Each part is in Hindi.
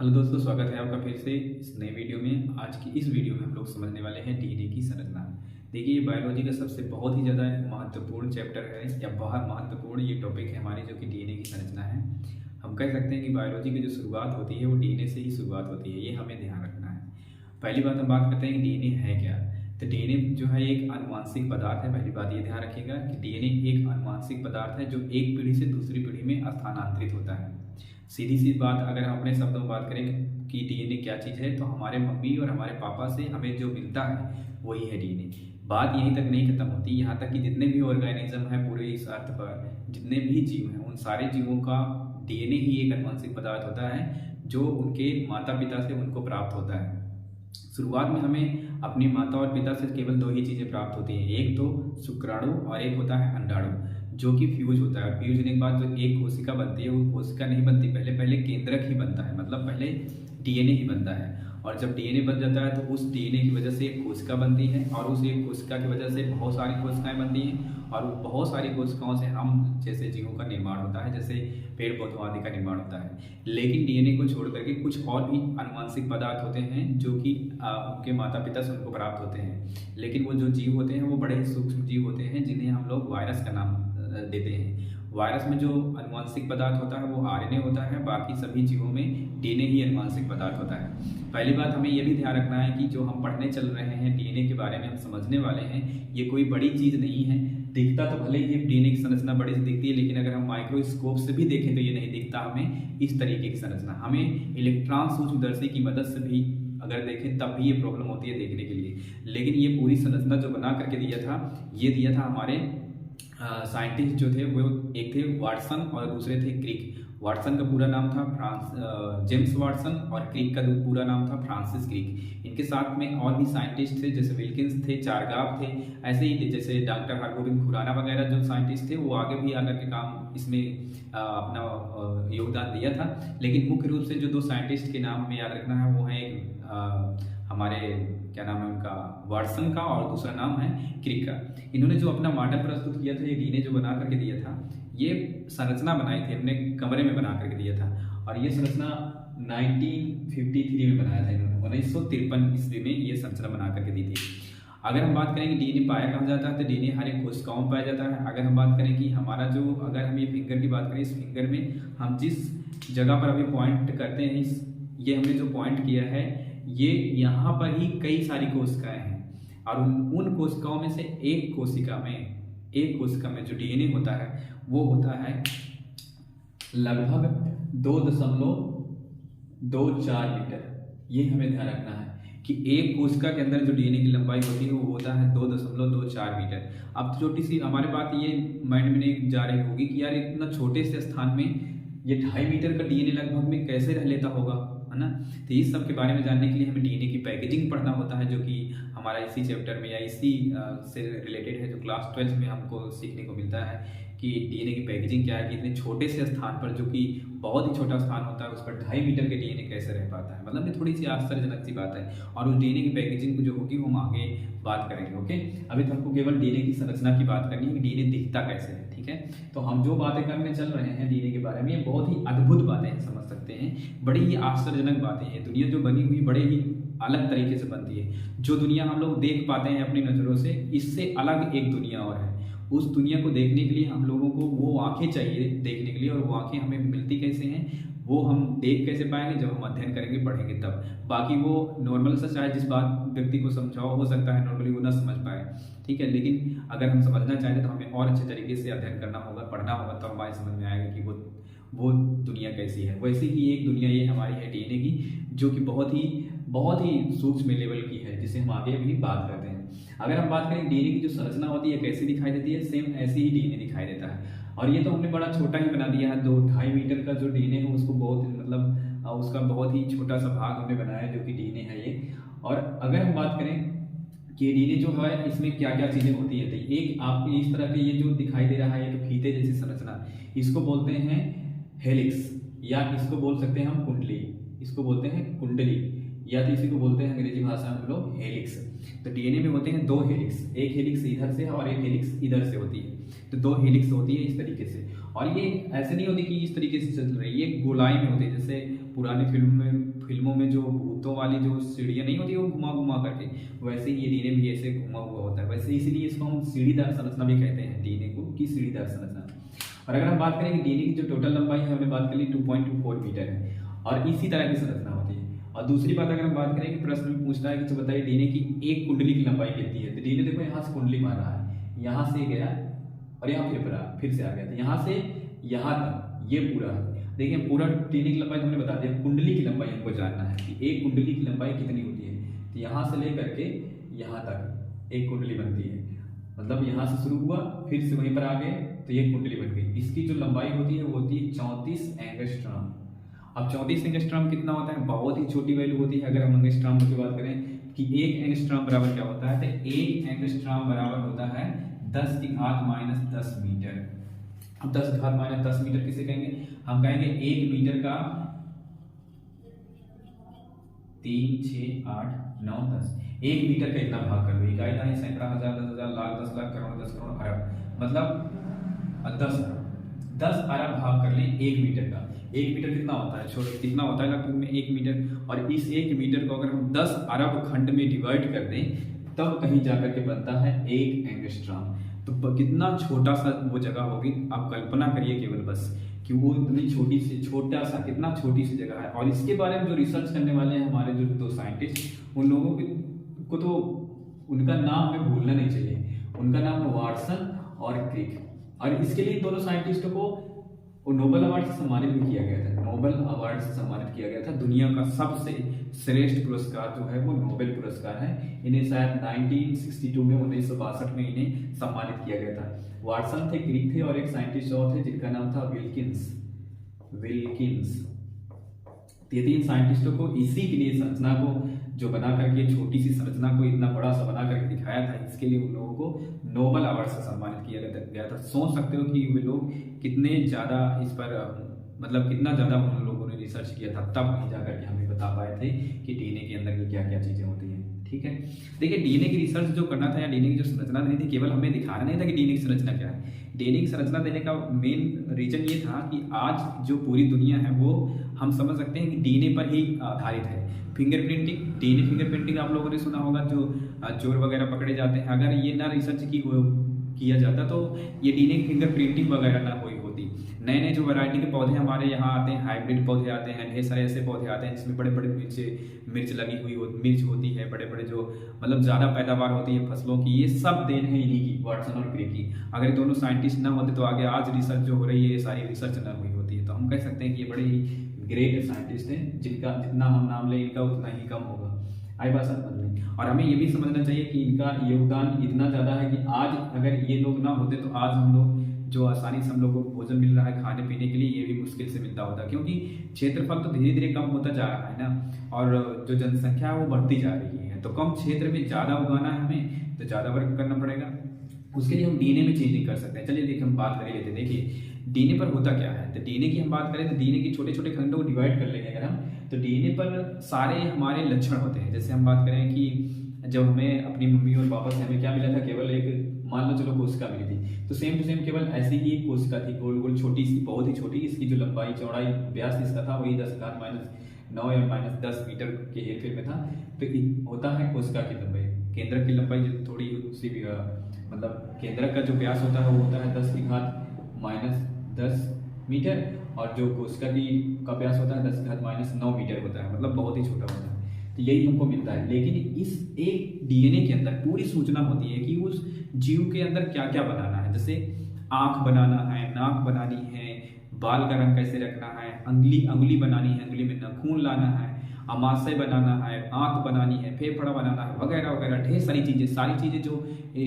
हेलो दोस्तों, स्वागत है आपका फिर से इस नए वीडियो में। आज की इस वीडियो में हम लोग समझने वाले हैं डीएनए की संरचना। देखिए, ये बायोलॉजी का सबसे बहुत ही ज़्यादा महत्वपूर्ण चैप्टर है या बहुत महत्वपूर्ण ये टॉपिक है हमारी, जो कि डीएनए की संरचना है। हम कह सकते हैं कि बायोलॉजी की जो शुरुआत होती है वो डीएनए से ही शुरुआत होती है, ये हमें ध्यान रखना है। पहली बात हम बात करते हैं कि डीएनए है क्या। तो डीएनए जो है एक आनुवांशिक पदार्थ है। पहली बात ये ध्यान रखिएगा कि डीएनए एक आनुवांशिक पदार्थ है जो एक पीढ़ी से दूसरी पीढ़ी में स्थानांतरित होता है। सीधी सी बात, अगर हम अपने शब्दों में बात करें कि डीएनए क्या चीज़ है, तो हमारे मम्मी और हमारे पापा से हमें जो मिलता है वही है डीएनए। बात यहीं तक नहीं खत्म होती, यहाँ तक कि जितने भी ऑर्गेनिज्म है पूरे इस अर्थ पर, जितने भी जीव हैं, उन सारे जीवों का डीएनए ही एक आनुवंशिक पदार्थ होता है जो उनके माता पिता से उनको प्राप्त होता है। शुरुआत में हमें अपनी माता और पिता से केवल दो ही चीज़ें प्राप्त होती हैं, एक तो शुक्राणु और एक होता है अंडाणु, जो कि फ्यूज होता है। फ्यूज होने के बाद जो एक कोशिका बनती है वो कोशिका नहीं बनती, पहले केंद्रक ही बनता है, मतलब पहले डीएनए ही बनता है। और जब डीएनए बन जाता है तो उस डीएनए की वजह से एक कोशिका बनती है और उस एक कोशिका की वजह से बहुत सारी कोशिकाएं बनती हैं और बहुत सारी कोशिकाओं से हम जैसे जीवों का निर्माण होता है, जैसे पेड़ पौधों आदि का निर्माण होता है। लेकिन डीएनए को छोड़ करके कुछ और भी आनुवंशिक पदार्थ होते हैं जो कि उनके माता पिता से उनको प्राप्त होते हैं। लेकिन वो जो जीव होते हैं वो बड़े ही सूक्ष्म जीव होते हैं जिन्हें हम लोग वायरस का नाम देते हैं। वायरस में जो आनुवंशिक पदार्थ होता है वो आरएनए होता है, बाकी सभी जीवों में डीएनए ही आनुवंशिक पदार्थ होता है। पहली बात हमें ये भी ध्यान रखना है कि जो हम पढ़ने चल रहे हैं डीएनए के बारे में, हम समझने वाले हैं, ये कोई बड़ी चीज़ नहीं है। दिखता तो भले ही डीएनए की संरचना बड़ी सी दिखती है, लेकिन अगर हम माइक्रोस्कोप से भी देखें तो ये नहीं दिखता हमें इस तरीके की संरचना। हमें इलेक्ट्रॉन सूक्ष्मदर्शी की मदद से भी अगर देखें तब भी ये प्रॉब्लम होती है देखने के लिए। लेकिन ये पूरी संरचना जो बना करके दिया था, ये दिया था हमारे साइंटिस्ट जो थे, वो एक थे वाटसन और दूसरे थे क्रिक। वाटसन का पूरा नाम था जेम्स वाटसन और क्रिक का पूरा नाम था फ्रांसिस क्रिक। इनके साथ में और भी साइंटिस्ट थे, जैसे विल्किंस थे, चारगाफ थे, ऐसे ही जैसे डॉक्टर हरगोविंद खुराना वगैरह जो साइंटिस्ट थे वो आगे भी आकर के काम इसमें अपना योगदान दिया था। लेकिन मुख्य रूप से जो दो साइंटिस्ट के नाम में याद रखना है वो है एक हमारे क्या नाम है उनका, वाटसन का, और दूसरा नाम है क्रिक का। इन्होंने जो अपना मॉडल प्रस्तुत किया था, ये डीएनए जो बना करके दिया था, ये संरचना बनाई थी, अपने कमरे में बना करके दिया था। और ये संरचना 1953 में बनाया था इन्होंने, 1953 ईस्वी में ये संरचना बना करके दी थी। अगर हम बात करें कि डीएनए पाया कहाँ जाता है, तो डीएनए हर एक कोशिकाओं में पाया जाता है। अगर हम बात करें कि हमारा जो, अगर हम ये फिंगर की बात करें, इस फिंगर में हम जिस जगह पर अभी पॉइंट करते हैं, ये हमने जो पॉइंट किया है, ये यहाँ पर ही कई सारी कोशिकाएं हैं और उन कोशिकाओं में से एक कोशिका में जो डीएनए होता है वो होता है लगभग 2.24 मीटर। ये हमें ध्यान रखना है कि एक कोशिका के अंदर जो डीएनए की लंबाई होती है वो होता है 2.24 मीटर। अब छोटी सी हमारे बात ये माइंड में नहीं जा रही होगी कि यार इतना छोटे से स्थान में ये 2.5 मीटर का डीएनए लगभग में कैसे रह लेता होगा, है ना। तो इस सब के बारे में जानने के लिए हमें डीएनए की पैकेजिंग पढ़ना होता है, जो कि हमारा इसी चैप्टर में या इसी से रिलेटेड है, जो क्लास 12 में हमको सीखने को मिलता है कि डीएनए की पैकेजिंग क्या है, कि इतने छोटे से स्थान पर, जो कि बहुत ही छोटा स्थान होता है, उस पर 2.5 मीटर के डीएनए कैसे रह पाता है। मतलब ये थोड़ी सी आश्चर्यजनक सी बात है, और उस डीएनए की पैकेजिंग जो होगी वो हम आगे बात करेंगे। ओके, अभी तो हमको केवल डीएनए की संरचना की बात करनी है कि डीएनए दिखता कैसे है, ठीक है। तो हम जो बातें करने चल रहे हैं डीएनए के बारे में, ये बहुत ही अद्भुत बातें हैं, समझ सकते हैं, बड़ी ही आश्चर्यजनक बातें हैं। दुनिया जो बनी हुई बड़े ही अलग तरीके से बनती है। जो दुनिया हम लोग देख पाते हैं अपनी नज़रों से, इससे अलग एक दुनिया और है। उस दुनिया को देखने के लिए हम लोगों को वो आंखें चाहिए देखने के लिए, और वो आंखें हमें मिलती कैसे हैं, वो हम देख कैसे पाएंगे, जब हम अध्ययन करेंगे पढ़ेंगे तब। बाकी वो नॉर्मल सा चाहे जिस बात व्यक्ति को समझाओ, हो सकता है नॉर्मली वो ना समझ पाए, ठीक है। लेकिन अगर हम समझना चाहें तो हमें और अच्छे तरीके से अध्ययन करना होगा, पढ़ना होगा, तब हमारे समझ में आएगा कि वो दुनिया कैसी है। वैसे ही एक दुनिया ये हमारी है डीएनए की, जो कि बहुत ही सूक्ष्म लेवल की है, जिसे हम आगे भी बात करते हैं। अगर हम बात करें डीएनए की जो संरचना होती है कैसी दिखाई देती है, सेम ऐसे ही डीएनए दिखाई देता है। और ये तो हमने बड़ा छोटा ही बना दिया है, 2.5 मीटर का जो डीएनए है उसको बहुत, मतलब उसका बहुत ही छोटा सा भाग हमने बनाया जो कि डीएनए है ये। और अगर हम बात करें कि डीएनए जो है इसमें क्या क्या चीज़ें होती है, तो एक आपको इस तरह के ये जो दिखाई दे रहा है, ये फीते जैसी संरचना, इसको बोलते हैं हेलिक्स, या इसको बोल सकते हैं हम कुंडली, इसको बोलते हैं कुंडली, या तो इसी को बोलते हैं अंग्रेजी भाषा में हम लोग हेलिक्स। तो डीएनए में होते हैं 2 हेलिक्स, एक हेलिक्स इधर से और एक हेलिक्स इधर से होती है। तो 2 हेलिक्स होती है इस तरीके से, और ये ऐसे नहीं होती कि इस तरीके से चल रही है, ये गोलाई में होती है। जैसे पुरानी फिल्मों में जो भूतों वाली जो सीढ़ियाँ नहीं होती वो घुमा घुमा करके, वैसे ही ये डीएनए भी ऐसे घुमा हुआ होता है। वैसे इसीलिए इसको हम सीढ़ीदार संरचना भी कहते हैं, डीएनए को की सीढ़ीदार संरचना। और अगर हम बात करें कि डीएनए की जो टोटल लंबाई है, हमने बात कर ली 2.24 मीटर है और इसी तरह की संरचना होती है। और दूसरी बात अगर हम बात करें कि प्रश्न में पूछता है कि बताइए डीएनए की एक कुंडली की लंबाई कितनी है, तो डीएनए देखो यहाँ से कुंडली मार रहा है, यहाँ से गया और यहाँ फिर से आ गया, तो यहाँ से यहाँ तक ये पूरा है। देखिए पूरा डीएनए की लंबाई हमने बता दिया, कुंडली की लंबाई हमको जानना है कि एक कुंडली की लंबाई कितनी होती है। तो यहाँ से लेकर के यहाँ तक एक कुंडली बनती है, मतलब यहाँ से शुरू हुआ फिर से वहीं पर आ गए तो ये कुंडली बन गई। इसकी जो लंबाई होती है वो होती है 34 एंगस्ट्रॉम। अब 34 एंगस्ट्रॉम कितना होता है, बहुत ही छोटी वैल्यू होती है। अगर हम एंगस्ट्रॉम की बात करें कि एक एंगस्ट्रॉम बराबर क्या होता है, तो एक एंगस्ट्रॉम बराबर होता है 10 की घात माइनस 10 मीटर। अब 10 की घात माइनस 10 मीटर किसे कहेंगे, हम कहेंगे 1 मीटर का 3, 6, 8, 9, 10। 1 मीटर का इतना भाग कर लो, इकाई दाई सैकड़ा, हजार, 10,000, लाख, 10 लाख, करोड़, 10 करोड़, अरब, मतलब 10 अरब भाग कर लें 1 मीटर का। 1 मीटर कितना होता है, छोड़ो कितना होता है लगभग में 1 मीटर। और इस 1 मीटर को अगर हम 10 अरब खंड में डिवाइड कर दें तब कहीं जाकर के बनता है 1 एंगस्ट्रॉम। तो कितना छोटा सा वो जगह होगी, आप कल्पना करिए केवल बस कि वो इतनी छोटी सी, छोटा सा, कितना छोटी सी जगह है। और इसके बारे में जो रिसर्च करने वाले हैं हमारे जो 2 साइंटिस्ट, उन लोगों को तो उनका नाम हमें भूलना नहीं चाहिए। उनका नाम है वाटसन और क्रिक। और इसके लिए दोनों साइंटिस्टों को नोबेल अवार्ड से सम्मानित भी किया गया था। नोबेल अवार्ड से सम्मानित किया गया था। दुनिया का सबसे श्रेष्ठ पुरस्कार जो है वो नोबेल पुरस्कार है। इन्हें शायद 1962 में 1962 में इन्हें सम्मानित किया गया था। वाटसन थे, क्रिक थे और एक साइंटिस्ट और थे जिनका नाम था विल्किंस। ये 3 साइंटिस्टों को इसी के लिए संरचना को जो बना करके, छोटी सी संरचना को इतना बड़ा सा बना करके दिखाया था, इसके लिए उन लोगों को नोबेल अवार्ड से सम्मानित किया गया था। सोच सकते हो कि वे लोग कितने ज़्यादा इस पर, मतलब कितना ज़्यादा उन लोगों ने रिसर्च किया था, तब वहीं जाकर के हमें बता पाए थे कि डीएनए के अंदर ये क्या क्या चीज़ें होती हैं। ठीक है, देखिए डीएनए की रिसर्च जो करना था या डीएनए की जो संरचना देनी थी, केवल हमें दिखाना नहीं था कि डीएनए की संरचना क्या है। डीएनए की संरचना देने का मेन रीजन ये था कि आज जो पूरी दुनिया है वो हम समझ सकते हैं कि डीएनए पर ही आधारित है। फिंगरप्रिंटिंग, डीएनए फिंगरप्रिंटिंग आप लोगों ने सुना होगा, जो चोर वगैरह पकड़े जाते हैं, अगर ये ना रिसर्च किया जाता तो ये डीएनए फिंगरप्रिंटिंग वगैरह ना हुई होती। नए नए जो वैरायटी के पौधे हमारे यहाँ आते हैं, हाइब्रिड पौधे आते हैं, ढेर सारे ऐसे पौधे आते हैं जिसमें बड़े बड़े मिर्च लगी हुई मिर्च होती है, बड़े बड़े जो मतलब ज़्यादा पैदावार होती है फसलों की, ये सब देन है इन्हीं की, वाटसन और क्रिक की। अगर ये दोनों साइंटिस्ट ना होते तो आगे आज रिसर्च जो हो रही है ये सारी रिसर्च ना हुई होती है। तो हम कह सकते हैं कि ये बड़े ही ग्रेट साइंटिस्ट हैं, जिनका जितना हम नाम लें इनका उतना ही कम होगा। आई बात समझ में। और हमें ये भी समझना चाहिए कि इनका योगदान इतना ज़्यादा है कि आज अगर ये लोग ना होते तो आज हम लोग जो आसानी से हम लोग को भोजन मिल रहा है खाने पीने के लिए, ये भी मुश्किल से मिलता होता, क्योंकि क्षेत्रफल तो धीरे धीरे कम होता जा रहा है ना, और जो जनसंख्या है वो बढ़ती जा रही है। तो कम क्षेत्र में ज़्यादा उगाना है हमें, तो ज़्यादा वर्क करना पड़ेगा। उसके लिए हम डीएनए में चेंजिंग कर सकते हैं। चलिए देखिए हम बात कर लेते हैं। देखिए डीएनए पर होता क्या है, तो डीएनए की हम बात करें तो डीएनए के छोटे छोटे खंडों को डिवाइड कर लेंगे अगर हम, तो डीएनए पर सारे हमारे लक्षण होते हैं। जैसे हम बात करें कि जब हमें अपनी मम्मी और पापा से हमें क्या मिला था, केवल एक मान लो चलो कोशिका मिली थी, तो सेम टू सेम केवल ऐसी ही एक कोशिका थी, गोल गोल छोटी सी, बहुत ही छोटी। इसकी जो लंबाई चौड़ाई व्यास इसका था वही 10⁻⁹ या -10 मीटर के हेरफेर में था। तो होता है कोशिका की लंबाई, केंद्रक की लंबाई जो थोड़ी सी भी मतलब केंद्रक का जो व्यास होता है वो होता है 10⁻⁻10 मीटर, और जो कोशिका का व्यास होता है 10⁻⁹ मीटर होता है, मतलब बहुत ही छोटा होता है। तो यही हमको मिलता है। लेकिन इस एक डीएनए के अंदर पूरी सूचना होती है कि उस जीव के अंदर क्या क्या बनाना है। जैसे आंख बनाना है, नाक बनानी है, बाल का रंग कैसे रखना है, अंगुली बनानी है, अंगुली में नाखून लाना है, अमाशय बनाना है, आंत बनानी है, फेफड़ा बनाना है, वगैरह वगैरह ढेर सारी चीज़ें जो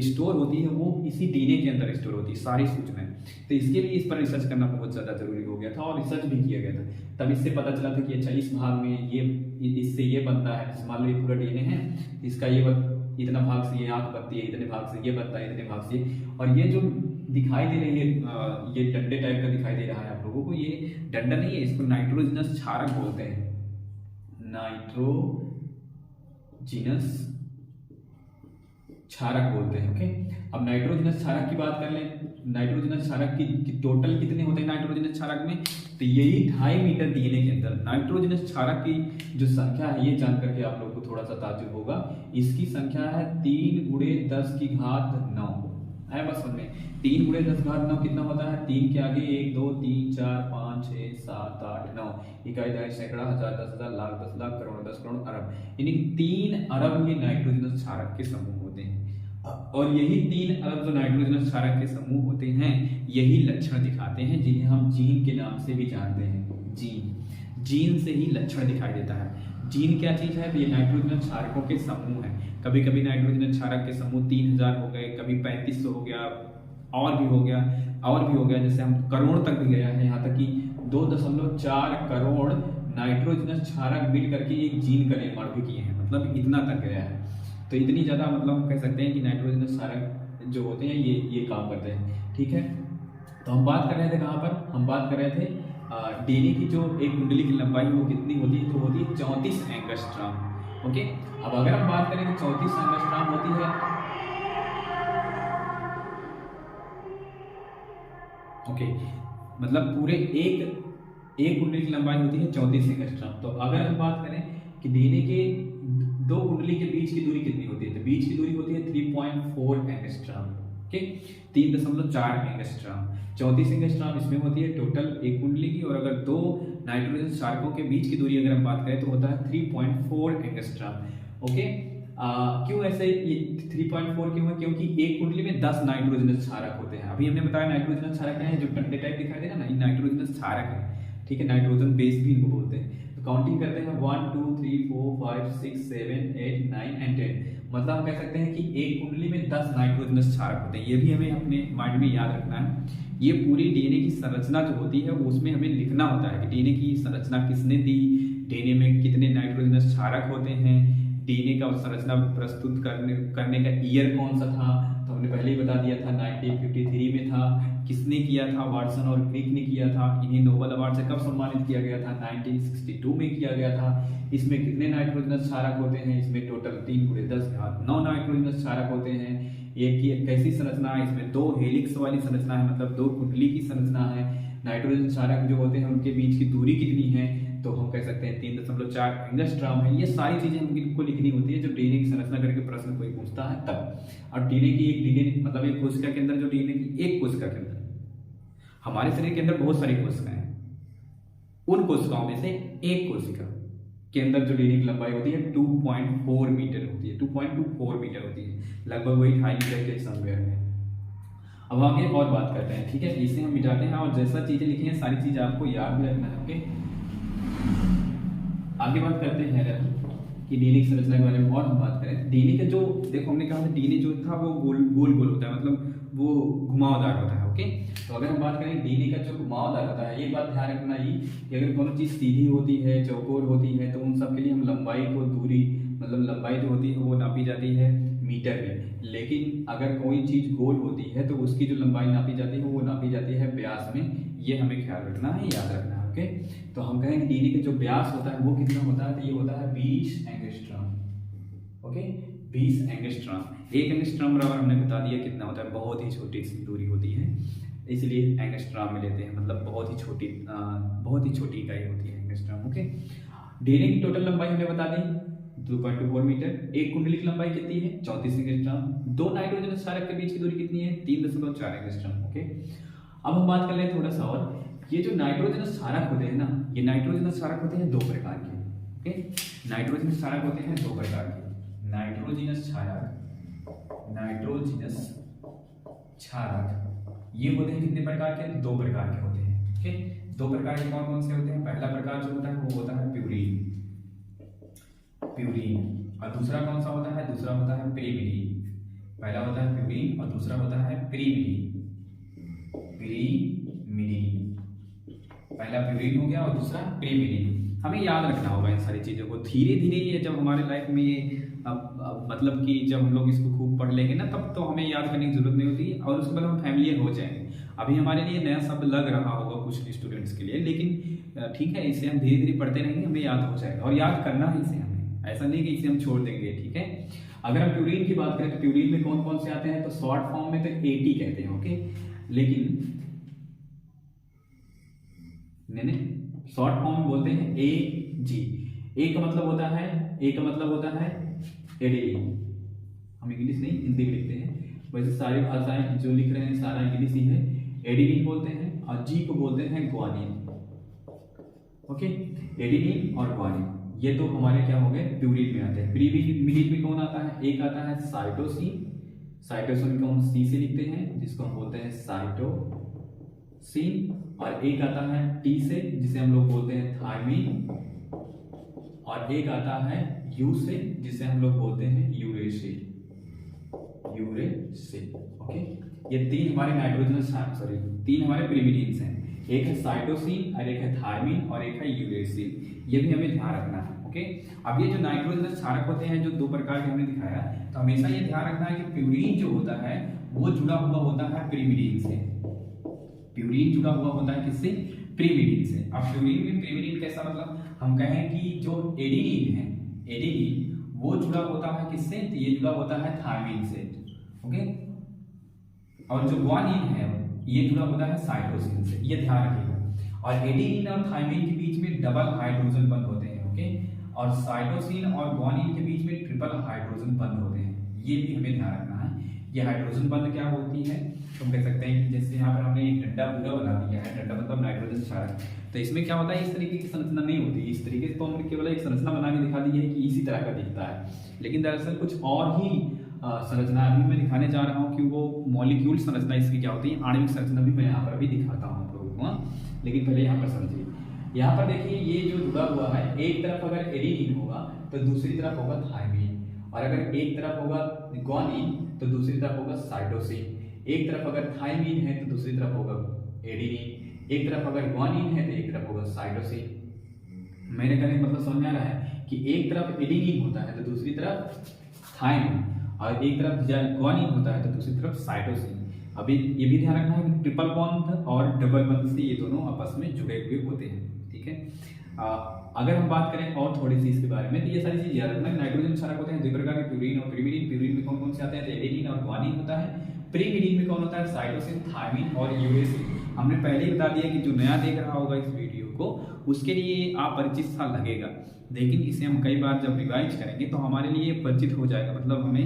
स्टोर होती है वो इसी डीएनए के अंदर स्टोर होती है, सारी सूचनाएं। तो इसके लिए इस पर रिसर्च करना बहुत ज़्यादा जरूरी हो गया था और रिसर्च भी किया गया था। तब इससे पता चला था कि अच्छा इस भाग में ये इससे ये बनता है। जैसे मान लो ये पूरा डीएनए है, इसका ये इतना भाग से ये आंख बनती है, इतने भाग से ये बनता है, इतने भाग से। और ये जो दिखाई दे रही है ये डंडे टाइप का दिखाई दे रहा है आप लोगों को, ये डंडा नहीं है, इसको नाइट्रोजनस क्षारक बोलते हैं। नाइट्रोजिनस क्षारक बोलते हैं। ओके, अब नाइट्रोजनस क्षारक की बात कर लें। नाइट्रोजनस क्षारक की टोटल कितने होते हैं नाइट्रोजनस क्षारक में, तो यही 2.5 मीटर डीएनए के अंदर नाइट्रोजनस क्षारक की जो संख्या है, ये जान करके आप लोग को थोड़ा सा ताज्जुब होगा। इसकी संख्या है 3 × 10⁹ है बस समझ में। 3 × 10⁹ कितना होता है, 3 के आगे 1 2 3 4 5 6 7 8 9, इकाई दहाई सैकड़ा हजार 10,000 लाख 10 लाख करोड़ 10 करोड़ अरब, यानी 3 अरब ये नाइट्रोजनस क्षारक के समूह होते हैं। और यही 3 अरब जो नाइट्रोजनस क्षारक के समूह होते हैं, यही लक्षण दिखाते हैं जिन्हें हम जीन के नाम से भी जानते हैं। जीन से ही लक्षण दिखाई देता है। जीन क्या चीज है, ये नाइट्रोजनस क्षारकों के समूह है। कभी कभी नाइट्रोजनस क्षारक के समूह 3000 हो गए, कभी 3500 हो गया, और भी हो गया, जैसे हम करोड़ तक भी गया है, यहाँ तक कि 2.4 करोड़ नाइट्रोजनस क्षारक मिल करके एक जीन का निर्माण भी किए हैं, मतलब इतना तक गया है। तो इतनी ज्यादा मतलब हम कह सकते हैं कि नाइट्रोजनस क्षारक जो होते हैं ये काम करते हैं। ठीक है, तो हम बात कर रहे थे कहाँ पर, हम बात कर रहे थे डीएनए की जो एक कुंडली की लंबाई वो कितनी होती है, तो होती है 34 एंगस्ट्रॉम। ओके, अब अगर हम बात करें कि 34 एंगस्ट्रॉम होती है, ओके, मतलब पूरे एक कुंडली की लंबाई होती है 34 एंगस्ट्रॉम। तो अगर हम बात करें कि डीएनए के दो कुंडली के बीच की दूरी कितनी होती है, तो बीच की दूरी होती है 3.4 एंगस्ट्रॉम। Okay, 3.4 angstrom. 34 एंगस्ट्रॉम इसमें होती है टोटल एक कुंडली की, और अगर दो नाइट्रोजन क्षारकों के बीच की दूरी अगर हम बात करें तो होता है 3.4 एंगस्ट्रॉम। ओके, क्यों ऐसे ये 3.4 क्यों है, क्योंकि एक कुंडली में 10 नाइट्रोजनस क्षारक होते हैं। अभी हमने बताया नाइट्रोजनस क्षारक क्या है, जो डंडे टाइप दिखाई दे रहा है ना, ये नाइट्रोजनस क्षारक है। ठीक है, नाइट्रोजन बेस भी इनको बोलते हैं। तो काउंटिंग करते हैं 1 2 3 4 5 6 7 8 9 एंड 10, मतलब हम कह सकते हैं कि एक कुंडली में 10 नाइट्रोजनस क्षारक होते हैं। ये भी हमें अपने माइंड में याद रखना है। ये पूरी डीएनए की संरचना जो होती है उसमें हमें लिखना होता है कि डीएनए की संरचना किसने दी, डीएनए में कितने नाइट्रोजनस क्षारक होते हैं, डीएनए का संरचना प्रस्तुत करने का ईयर कौन सा था, तो हमने पहले ही बता दिया था 1953 में था। किसने किया था, वाटसन और क्रिक ने किया था। इन्हें नोबेल अवार्ड से कब सम्मानित किया गया था, 1962 में किया गया था। इसमें कितने नाइट्रोजनस क्षारक होते हैं, इसमें टोटल 3 × 10⁹ नाइट्रोजनस क्षारक होते हैं। एक की कैसी संरचना है, इसमें 2 हेलिक्स वाली संरचना है, मतलब 2 कुंडली की संरचना है। नाइट्रोजन क्षारक जो होते हैं उनके बीच की दूरी कितनी है, तो हम कह सकते हैं 3.4 एंगस्ट्रॉम है। ये सारी चीजें हमको लिखनी होती है जब डीएनए की संरचना करके प्रश्न कोई पूछता है तब। और डीएनए मतलब एक कोशिका के अंदर, जो डीएनए की एक कोशिका के अंदर, हमारे शरीर के अंदर बहुत सारी कोशिकाएं हैं, उन कोशिकाओं में से एक कोशिका के अंदर जो डीएनए की लंबाई होती है 2.4 मीटर होती है, 2.24 मीटर होती है, लगभग वही 2.5 मीटर के समवेयर है। अब आगे और बात करते हैं। ठीक है, इसे हम मिटाते हैं, और जैसा चीजें लिखी हैं सारी चीजें आपको याद भी रखना है। ओके, आगे बात करते हैं कि डीएनए की संरचना के बारे में। और हम बात करें डीएनए का, जो देखो हमने कहा था डीएनए जो था वो गोल गोल होता है, मतलब वो घुमावदार होता है। ओके, तो अगर हम बात करें डीएनए का जो घुमावदार होता है, ये बात ध्यान रखना ही कि अगर कोनो चीज सीधी होती है, चौकोर होती है, तो उन सब के लिए हम लंबाई को, दूरी मतलब लंबाई जो होती है वो नापी जाती है मीटर में। लेकिन अगर कोई चीज गोल होती है तो उसकी जो लंबाई नापी जाती है वो नापी जाती है व्यास में। ये हमें ख्याल रखना है, याद रखना है। ओके, तो हम कहेंगे डीएनए का जो व्यास होता है वो कितना होता है, तो ये होता है 20 एंगस्ट्रॉम। Okay, 20 angstrom. 1 एंगस्ट्रॉम बराबर हमने बता दिया कितना होता है, बहुत ही छोटी सी दूरी होती है, इसलिए एंगस्ट्रॉम में लेते हैं, मतलब बहुत ही छोटी इकाई होती है एंगस्ट्रॉम। ओके, डीएनए की टोटल लंबाई हमने बता दी 2.24 मीटर। एक कुंडली की लंबाई कितनी है, 34 एंगस्ट्रॉम। 2 नाइट्रोजन क्षारक के बीच की दूरी कितनी है, 3.4 एंगस्ट्रॉम। ओके, अब हम बात कर लें थोड़ा सा और, ये जो नाइट्रोजन क्षारक होते हैं ना, ये नाइट्रोजन क्षारक होते हैं 2 प्रकार के। ओके, नाइट्रोजन क्षारक होते हैं 2 प्रकार के। नाइट्रोजनस क्षारक ये होते हैं कितने प्रकार के, 2 प्रकार के होते हैं। ओके, 2 प्रकार के कौन कौन से होते हैं, पहला प्रकार जो होता है वो होता है प्यूरीन, और दूसरा कौन सा होता है, दूसरा होता है पिरीमिडीन। पहला होता है प्यूरीन और दूसरा होता है पिरीमिडीन। पहला प्यूरीन हो गया और दूसरा पिरीमिडीन। हमें याद रखना होगा इन सारी चीजों को। धीरे धीरे ये जब हमारे लाइफ में ये मतलब कि जब हम लोग इसको खूब पढ़ लेंगे ना, तब तो हमें याद करने की जरूरत नहीं होती, और उसके बाद हम फैमिलियर हो जाएंगे। अभी हमारे लिए नया शब्द लग रहा होगा कुछ स्टूडेंट्स के लिए, लेकिन ठीक है, इसे हम धीरे धीरे पढ़ते रहेंगे, हमें याद हो जाएगा, और याद करना है इसे हमें। ऐसा नहीं कि इसे हम छोड़ देंगे, ठीक है। अगर हम प्यूरीन की बात करें तो प्यूरीन में कौन कौन से आते हैं, तो शॉर्ट फॉर्म में तो एटी कहते हैं, ओके। लेकिन शॉर्ट फॉर्म में बोलते हैं ए जी। ए का मतलब होता है, ए का मतलब होता है एडेनिन। हम इंग्लिश नहीं हिंदी में लिखते हैं, वैसे सारी भाषाएं जो लिख रहे हैं सारा इंग्लिश ही है। एडेनिन बोलते हैं और जी को बोलते हैं ग्वानिन, ओके। एडेनिन और ग्वानिन ये तो हमारे क्या हो गए, प्यूरिन में आते हैं। प्रीमिडिन में कौन आता है, एक आता है साइटोसिन। साइटोसिन को हम सी से लिखते हैं, जिसको हम बोलते हैं साइटोसिन। और एक आता है टी से, जिसे हम लोग बोलते हैं थायमिन। और एक आता है यू से, जिसे हम लोग बोलते हैं यूरेसिल। ओके। ये तीन हमारे तीन हमारे प्रीमिडिन्स हैं। एक है साइटोसिन और एक है थायमिन और एक है यूरेसिल। ये भी हमें ध्यान रखना है, ओके। अब ये जो नाइट्रोजनस क्षारक होते हैं जो दो प्रकार के हमने दिखाया, तो हमेशा ये ध्यान रखना है कि प्यूरीन जो होता है वो जुड़ा हुआ होता है प्रीमिडिन से। प्यूरीन जुड़ा हुआ होता है किससे, प्रीमिडिन से। अब प्यूरीन में प्रीमिडिन कैसा, मतलब हम कहें कि जो एडेनिन है, एडेनिन वो जुड़ा होता है किससे, तो ये जुड़ा होता है थायमिन से, ओके। और जो ग्वानिन है ये जुड़ा होता है साइटोसिन से, ये ध्यान रखिएगा। और एडेनिन और थायमिन के बीच में डबल हाइड्रोजन बंध होते हैं, ओके। और साइटोसिन और ग्वानिन के बीच में ट्रिपल हाइड्रोजन बंध होते हैं, ये भी हमें ध्यान रखना है। ये हाइड्रोजन बंध क्या होती है, तो हम कह सकते हैं कि जैसे यहाँ पर हमने एक डंडा पूरा बना दिया है, डंडा मतलब नाइट्रोजन क्षारक। तो इसमें क्या होता है, इस तरीके की संरचना नहीं होती। इस तरीके से तो हमने केवल एक संरचना बना के दिखा दी है कि इसी तरह का दिखता है, लेकिन दरअसल कुछ और ही संरचना अभी मैं दिखाने जा रहा हूँ कि वो मॉलिक्यूल संरचना इसकी क्या होती है। आणविक संरचना भी मैं यहाँ पर भी दिखाता हूँ आप लोगों को, लेकिन पहले यहाँ पर समझिए। यहाँ पर देखिए ये जो जुड़ा हुआ है, एक तरफ अगर एडेनिन होगा तो दूसरी तरफ होगा थायमिन, और अगर एक तरफ होगा ग्वानिन तो दूसरी तरफ होगा साइटोसिन। एक तरफ अगर थायमिन है तो दूसरी तरफ होगा एडेनिन, एक तरफ अगर ग्वानिन है तो एक तरफ होगा साइटोसिन। मैंने कहने का मतलब समझ में आ रहा है कि एक तरफ एडेनिन होता है तो दूसरी तरफ थायमिन, और एक तरफ ग्वानिन होता है तो दूसरी तरफ साइटोसिन। अभी ये भी ध्यान रखना है कि ट्रिपल बॉन्ड और डबल बॉन्ड से ये दोनों आपस में जुड़े हुए होते हैं, ठीक है। अगर हम बात करें और थोड़ी सी इसके बारे में, तो ये सारी चीज याद रखना। नाइट्रोजन क्षारक होते हैं दो प्रकार के, प्यूरीन और प्रीमिडिन। प्यूरीन में कौन कौन से आते हैं, एडेनिन और ग्वानिन होता है। प्रीमिडिन में कौन होता है, साइटोसिन, थायमिन और यूरेसिल। हमने पहले ही बता दिया कि जो नया देख रहा होगा इस वीडियो को, उसके लिए अपरिचित सा लगेगा, लेकिन इसे हम कई बार जब रिवाइज करेंगे तो हमारे लिए परिचित हो जाएगा। मतलब हमें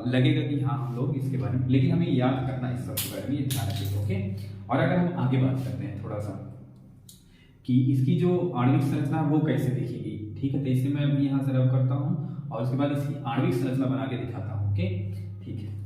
लगेगा कि हाँ हम लोग इसके बारे में, लेकिन हमें याद करना इस सब के बारे में, ये ध्यान रखिएगा, ओके। और अगर हम आगे बात करते हैं थोड़ा सा कि इसकी जो आणविक संरचना है वो कैसे दिखेगी, ठीक है। तो इसे मैं अभी यहाँ से रब करता हूँ और उसके बाद इसकी आणविक संरचना बना के दिखाता हूँ, ओके, ठीक है।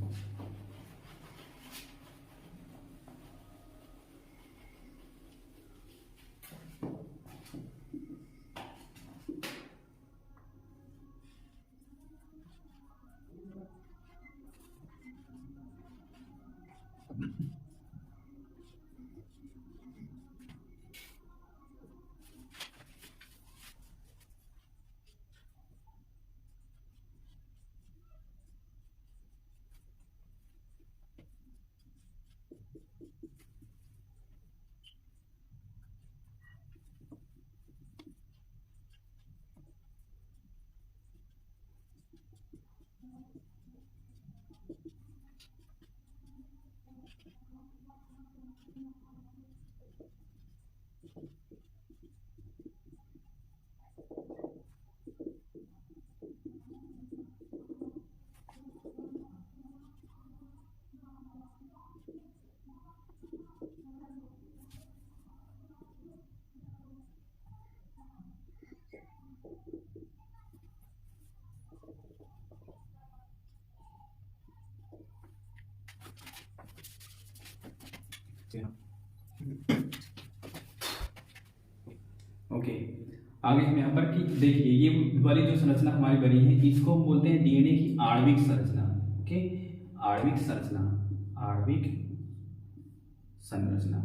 ओके, आगे हम यहाँ पर कि देखिए ये वाली जो संरचना हमारी बनी है इसको हम बोलते हैं डीएनए की आणविक संरचना, ओके। आणविक संरचना, आणविक संरचना।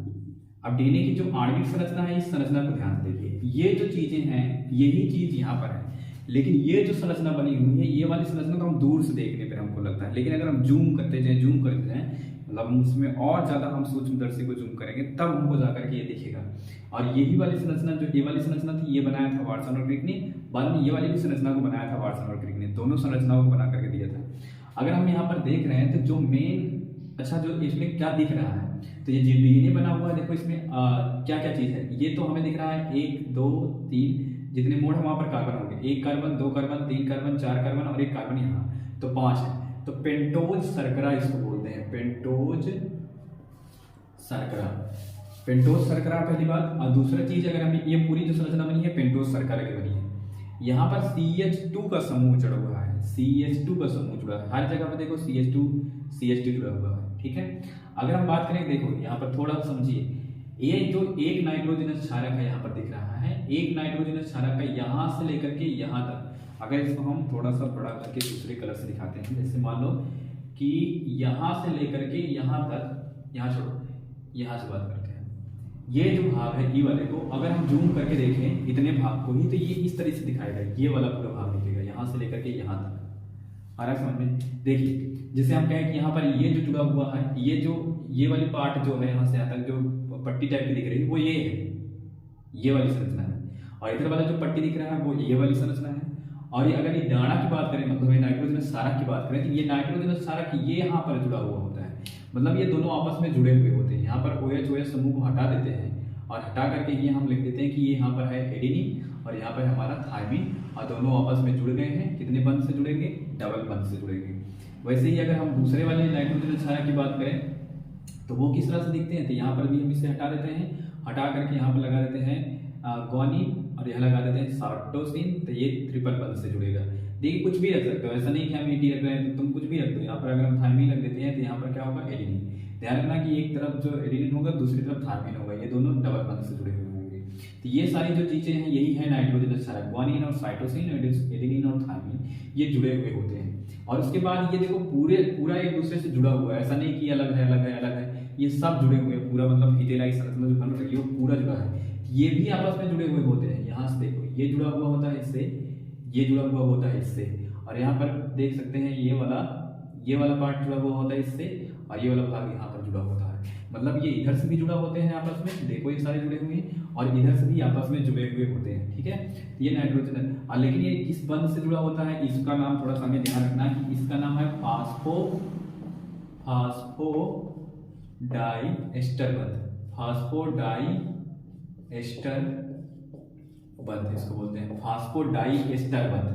अब डीएनए की जो आणविक संरचना है इस संरचना को ध्यान से देखिए, ये जो चीजें हैं यही चीज यहाँ पर है, लेकिन ये जो संरचना बनी हुई है ये वाली संरचना को हम दूर से देखने पर हमको लगता है, लेकिन अगर हम जूम करते जाएं मतलब उसमें और ज्यादा हम सूक्ष्मदर्शी को जूम करेंगे तब हमको जाकर के ये दिखेगा। और यही वाली संरचना जो ये वाली संरचना थी ये बनाया था वाटसन और क्रिक ने, बाद में ये वाली भी संरचना को बनाया था वाटसन और क्रिक ने, दोनों संरचनाओं को बना करके दिया था। अगर हम यहाँ पर देख रहे हैं तो जो मेन अच्छा जो इसमें क्या दिख रहा है, तो ये डीएनए बना हुआ है, देखो इसमें क्या क्या चीज़ है, ये तो हमें दिख रहा है 1 2 3 जितने मोड़ है वहाँ पर कार्बन होंगे, 1 कार्बन 2 कार्बन 3 कार्बन 4 कार्बन और 1 कार्बन यहाँ, तो 5 है। तो पेंटोज शर्करा इसको बोलते हैं, पेंटोज शर्करा, पेंटोज शर्करा पहली बात। और दूसरा चीज अगर हमें ये पूरी जो संरचना बनी है पेंटोज शर्करा की बनी है, यहाँ पर CH2 का समूह जुड़ा हुआ है, CH2 का समूह जुड़ा है, हर जगह पर देखो CH2 जुड़ा हुआ है, ठीक है। अगर हम बात करें, देखो यहाँ पर थोड़ा समझिए, ये जो एक नाइट्रोजनस क्षारक है यहाँ पर दिख रहा है, एक नाइट्रोजनस क्षारक है यहाँ से लेकर के यहाँ तक। अगर इसको हम थोड़ा सा बड़ा करके दूसरे कलर से दिखाते हैं, जैसे मान लो कि यहाँ से लेकर के यहाँ तक, यहाँ छोड़ो, यहाँ से बात करते हैं, ये जो भाग है ई वाले को अगर हम जूम करके देखें इतने भाग को ही, तो ये इस तरह से दिखाएगा, ये वाला पूरा भाग दिखेगा यहाँ से लेकर के यहाँ तक। आ रहा है समझ में? देखिए जैसे हम कहें कि यहाँ पर ये जो जुड़ा हुआ है, ये वाली पार्ट जो है यहाँ से यहाँ तक जो पट्टी टाइप की दिख रही है वो ये है, ये वाली संरचना है, और इधर वाला जो पट्टी दिख रहा है वो ये वाली संरचना है। और ये अगर ये डाना की बात करें, मतलब ये नाइट्रोजनस क्षारक की बात करें, तो ये नाइट्रोजनस क्षारक ये यहाँ पर जुड़ा हुआ होता है, मतलब ये दोनों आपस में जुड़े हुए होते हैं। यहाँ पर OH समूह को हटा देते हैं और हटा करके ये हम लिख देते हैं कि ये यहाँ पर है एडेनिन और यहाँ पर हमारा थायमिन, और दोनों आपस में जुड़ गए हैं। कितने बंध से जुड़ेंगे? डबल बंध से जुड़ेंगे। वैसे ही अगर हम दूसरे वाले नाइट्रोजनस क्षारक की बात करें तो वो किस तरह से दिखते हैं, तो यहाँ पर भी हम इसे हटा देते हैं, हटा करके यहाँ पर लगा देते हैं ग्वानिन और यहाँ लगा देते हैं साइटोसिन, तो ये ट्रिपल बंध से जुड़ेगा। देखिए कुछ भी रख सकते हो, ऐसा नहीं कि हम एटी रख रहे हैं तो तुम कुछ भी रख दो। यहाँ पर अगर हम थायमिन रख देते हैं तो यहाँ पर क्या होगा? एडेनिन। ध्यान रखना कि एक तरफ जो एडेनिन होगा दूसरी तरफ थायमिन होगा, ये दोनों डबल बंध से जुड़े हुए होंगे। तो ये सारी जो चीजें हैं यही है नाइट्रोजनस क्षारक, ग्वानिन और साइटोसिन, एडेनिन और थायमिन, ये जुड़े हुए होते हैं। और उसके बाद ये देखो पूरा एक दूसरे से जुड़ा हुआ है, ऐसा नहीं कि अलग है अलग है अलग है, ये सब जुड़े हुए हैं पूरा, मतलब हितेलाई संरचना जो बन रही है वो पूरा जुड़ा है। ये भी आपस में जुड़े हुए होते हैं। यहाँ से देखो ये जुड़ा हुआ होता है इससे, ये जुड़ा हुआ होता है इससे, और यहाँ पर देख सकते हैं ये वाला पार्ट जुड़ा हुआ होता है इससे, और ये वाला भाग यहाँ पर जुड़ा होता है। मतलब ये इधर से भी जुड़ा होते हैं आपस में, देखो ये सारे जुड़े हुए हैं, और इधर से भी आपस में जुड़े हुए होते हैं, ठीक है। ये नाइट्रोजन है, लेकिन ये किस बंध से जुड़ा होता है इसका नाम थोड़ा सा हमें ध्यान रखना है कि इसका नाम है फास्फोडाइएस्टर बंध, फास्फोडाइएस्टर बंध इसको बोलते हैं, फास्फोडाइएस्टर बंध।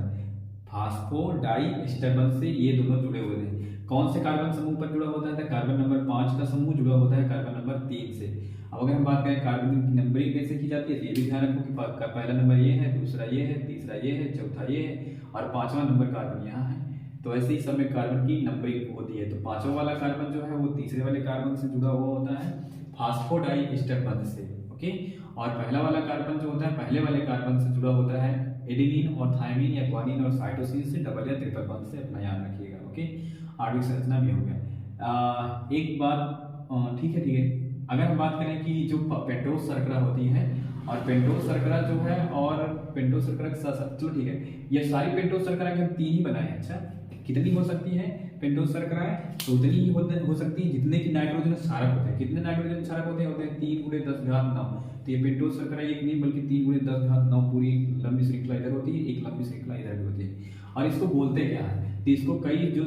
फास्फोडाइएस्टर बंध से ये दोनों जुड़े हुए हैं। कौन से कार्बन समूह पर जुड़ा होता है? तो कार्बन नंबर 5 का समूह जुड़ा होता है कार्बन नंबर 3 से। अब अगर हम बात करें कार्बन की नंबरिंग कैसे की जाती है, तो ये भी ध्यान रखो कि पहला नंबर ये है, दूसरा ये है, तीसरा ये है, चौथा ये है, और 5वां नंबर कार्बन यहाँ है। तो ऐसे ही सब में कार्बन की नंबरिंग होती है। तो 5वां वाला कार्बन जो है वो तीसरे वाले कार्बन से जुड़ा हुआ होता है फास्फोडाइएस्टर बंध से, ओके। और पहला वाला कार्बन जो होता है पहले वाले कार्बन से जुड़ा होता है एडेनिन और थायमिन या ग्वानिन और साइटोसिन से, डबल या ट्रिपल बंध से, अपना याद रखिएगा, ओके। आणविक संरचना भी हो गया। एक बात ठीक है। अगर हम बात करें कि जो पेंटोज शर्करा होती है, और पेंटोज शर्करा जो है, और पेंटोज शर्करा के साथ साथ, चलो ठीक है, ये सारी पेंटोज शर्करा के हम 3 ही बनाए हैं। अच्छा, कितनी हो सकती है पेंटोज शर्करा? तो उतनी ही हो सकती है जितने की नाइट्रोजनस क्षारक होते हैं। कितने नाइट्रोजन क्षारक होते हैं? 3 × 10⁹ तो ये पेंटोज शर्करा एक नहीं बल्कि 3 × 10⁹ पूरी लंबी श्रृंखला इधर होती है, एक लंबी श्रृंखला इधर भी होती है। और इसको बोलते क्या है? तो इसको कई जो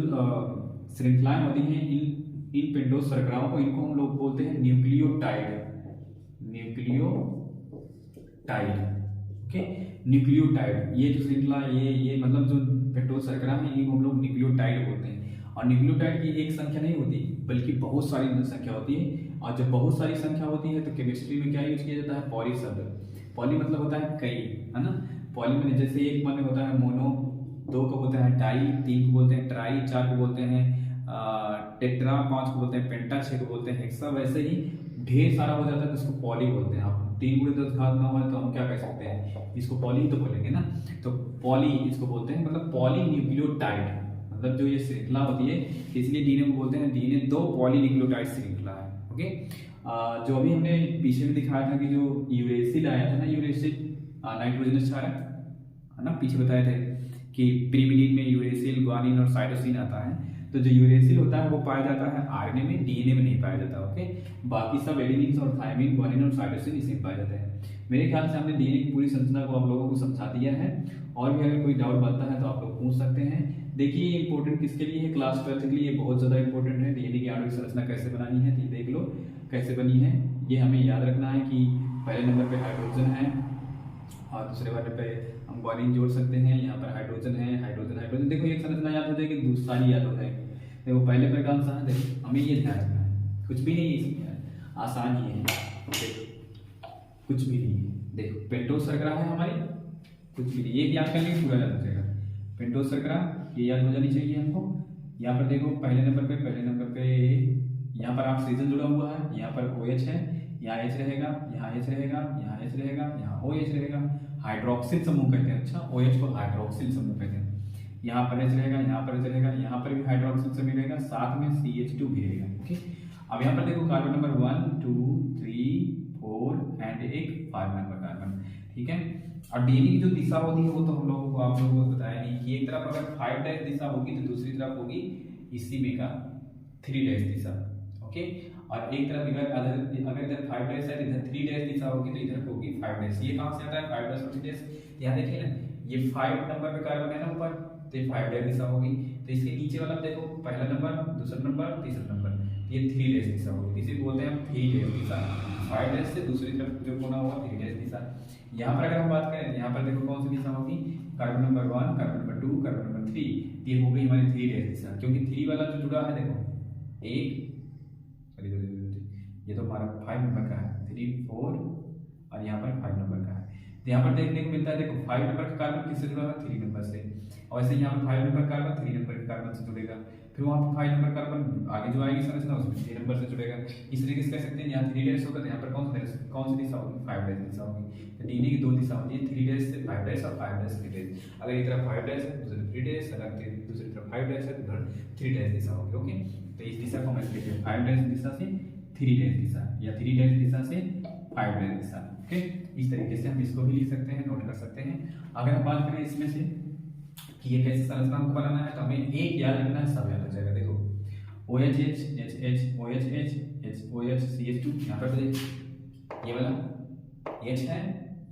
श्रृंखलाएं होती हैं इन पेंटोज शर्कराओं को, इनको हम लोग बोलते हैं न्यूक्लियोटाइड, ओके। न्यूक्लियोटाइड, ये जो श्रृंखला ये मतलब जो पेंटोज शर्करा है इनको हम लोग न्यूक्लियोटाइड बोलते हैं। और न्यूक्लियोटाइड की एक संख्या नहीं होती बल्कि बहुत सारी संख्या होती है। और जब बहुत सारी संख्या होती है तो केमिस्ट्री में क्या यूज किया जाता है? पॉली शब्द। पॉली मतलब होता है कई, है ना। पॉली में जैसे एक माने होता है मोनो, 2 को बोलते हैं डाई, 3 को बोलते हैं ट्राई, 4 को बोलते हैं टेट्रा, 5 को बोलते हैं पेंटा, 6 को बोलते हैं हेक्सा। वैसे ही ढेर सारा हो जाता है तो इसको पॉली बोलते हैं। आप 3 × 10⁹ है तो हम क्या कह सकते हैं? इसको पॉली ही तो बोलेंगे ना। तो पॉली इसको बोलते हैं, मतलब पॉली न्यूक्लियोटाइड, मतलब जो ये श्रृंखला होती है, इसलिए डीएनए को बोलते हैं डीएनए 2 पॉली न्यूक्लियोटाइड श्रृंखला है, ओके। जो अभी हमने पीछे में दिखाया था कि जो यूरेसिल आया था ना, यूरेसिल नाइट्रोजनस क्षारक, है ना, पीछे बताए थे कि प्रीमिडीन में यूरेसिल, ग्वानिन और साइटोसिन आता है। तो जो यूरेसिल होता है वो पाया जाता है आरएनए में, डीएनए में नहीं पाया जाता। ओके, बाकी सब एडेनिन और थायमिन, ग्वानिन और साइटोसिन इसी में पाए जाते हैं। मेरे ख्याल से हमने डीएनए की पूरी संरचना को आप लोगों को समझा दिया है, और भी अगर कोई डाउट बनता है तो आप लोग पूछ सकते हैं। देखिए ये इंपॉर्टेंट किसके लिए है, क्लास 12 के लिए बहुत ज़्यादा इंपॉर्टेंट है। डीएनए की आणविक संरचना कैसे बनानी है, तो देख लो कैसे बनी है। ये हमें याद रखना है कि पहले नंबर पे हाइड्रोजन है और दूसरे वाले पे हम ग्वानिन जोड़ सकते हैं। यहाँ पर हाइड्रोजन है, हाइड्रोजन हाइड्रोजन, देखो एक संरचना याद हो जाएगी, दूसरी याद हो जाएगी। देखो पहले पे कौन सा है, देखो हमें ये ध्यान रखना है, कुछ भी नहीं है इसमें, आसान ही है, कुछ भी नहीं है। देखो पेंटोस शर्करा है हमारी, कुछ भी नहीं, ये याद कर लेंगे पूरा याद हो जाएगा। पेंटोस शर्करा ये याद हो जानी चाहिए हमको। यहाँ पर देखो पहले नंबर पे यहाँ पर ऑक्सीजन जुड़ा हुआ है, यहाँ पर OH है, यहाँ H रहेगा, यहाँ H रहेगा, यहाँ H रहेगा, यहाँ OH रहेगा, हाइड्रोक्सिल समूह कहते हैं। अच्छा, OH को हाइड्रोक्सिल समूह कहते हैं। यहाँ पर H रहेगा, यहाँ पर H रहेगा, यहाँ पर भी हाइड्रोक्सिल समूह रहेगा, साथ में CH2 भी रहेगा। ओके, अब यहाँ पर देखो कार्बन नंबर 1 2 3 4 एंड एक 5 नंबर कार्बन, ठीक है। और डीएनए की जो दिशा होती है वो तो हम लोगों को आप लोगों को बताया नहीं कि एक तरफ अगर 5' दिशा होगी तो दूसरी तरफ होगी इसी में का 3' दिशा। ओके, और एक तरफ अगर इधर 5' है तो इधर 3' दिशा होगी तो इधर होगी 5'। ये कहाँ से आता है 5' और 3'? यहाँ देखिए ना, ये 5 नंबर पे कार्बन है ना ऊपर, तो ये 5' दिशा होगी। तो इसके नीचे वाला देखो, पहला नंबर, दूसरा नंबर, तीसरा नंबर, ये 3' दिशा होगी। इसे बोलते हैं हम 3' दिशा। 5' से दूसरी तरफ जो कोना हुआ 3' दिशा। यहाँ पर अगर हम बात करें, यहाँ पर देखो कौन सी दिशा होगी, carbon number 1, carbon number 2, carbon number 3, ये हो गई हमारी 3' दिशा, क्योंकि 3 वाला जो जुड़ा है देखो, एक ये तो हमारा 5 नंबर का है, 3 4 और यहाँ पर 5 नंबर का है। तो यहाँ पर देखने को मिलता है, देखो 5 नंबर का कार्बन किससे जुड़ा है, 3 नंबर से, और ऐसे यहाँ पर 5 नंबर कार्बन 3 नंबर के कार्बन से जुड़ेगा। फिर वहाँ पर 5 नंबर कार्बन आगे जो आएगी संरचना उसमें 3 नंबर से जुड़ेगा। इस तरीके से कह सकते हैं, यहाँ 3' होगा तो यहाँ पर कौन सी दिशा होगी, 5' दिशा होगी। तो डीएनए की 2 दिशा होती है, 3' से 5' और 5' से 3'। अगर एक तरफ 5' है दूसरी 3', अगर दूसरी तरफ 5' है तो उधर 3' दिशा होगी। ओके, तो इस दिशा को हम लिखते हैं 5' दिशा से 3' दिशा, या 3' दिशा से 5' दिशा। ओके, इस तरीके से हम इसको भी लिख सकते हैं, नोट कर सकते हैं। अगर हम बात करें इसमें से कि ये कैसे संरचना को बनाना है, तो हमें एक याद रखना है, सब याद हो जाएगा। देखो OH HH OH H OH CH2, यहाँ पर ये वाला H है,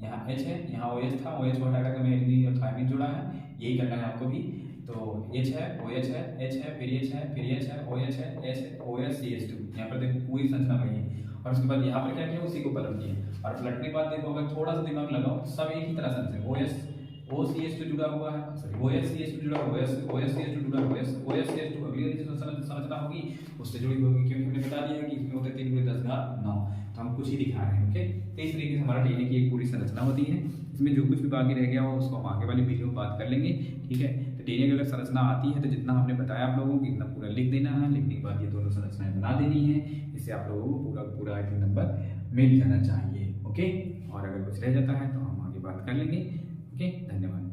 यहाँ H है, यहाँ OH था, OH को हटा करके एडेनिन और थायमिन जुड़ा है, यही करना है आपको भी। तो H है, OH है, H है, फिर H है, फिर H है, OH है, H है, OH CH2, यहाँ पर देखो पूरी संरचना वही है। और उसके बाद यहाँ पर क्या किया, उसी को पलट दिया, और पलटने के बाद देखो अगर थोड़ा सा दिमाग लगाओ, सब एक ही तरह से OCH2 जुड़ा हुआ है, सॉरी OHCH2 जुड़ा हुआ है, OHCH2 जुड़ा हुआ है, OHCH2 अगली जो संरचना होगी उससे जुड़ी होगी, क्योंकि हमने बता दिया है कि इसमें होते हैं 3 × 10⁹ तो हम कुछ ही दिखा रहे हैं। ओके, तो इस तरीके से हमारा डीएनए की एक पूरी संरचना होती है। इसमें जो कुछ भी बाकी रह गया हो उसको हम आगे वाली वीडियो में बात कर लेंगे, ठीक है। तो डीएनए की अगर संरचना आती है तो जितना हमने बताया आप लोगों को इतना पूरा लिख देना है, लिखने के बाद ये दोनों संरचनाएं बना देनी है, इससे आप लोगों को पूरा आई थिंक नंबर मिल जाना चाहिए। ओके, और अगर कुछ रह जाता है तो हम आगे बात कर लेंगे। ओके, धन्यवाद।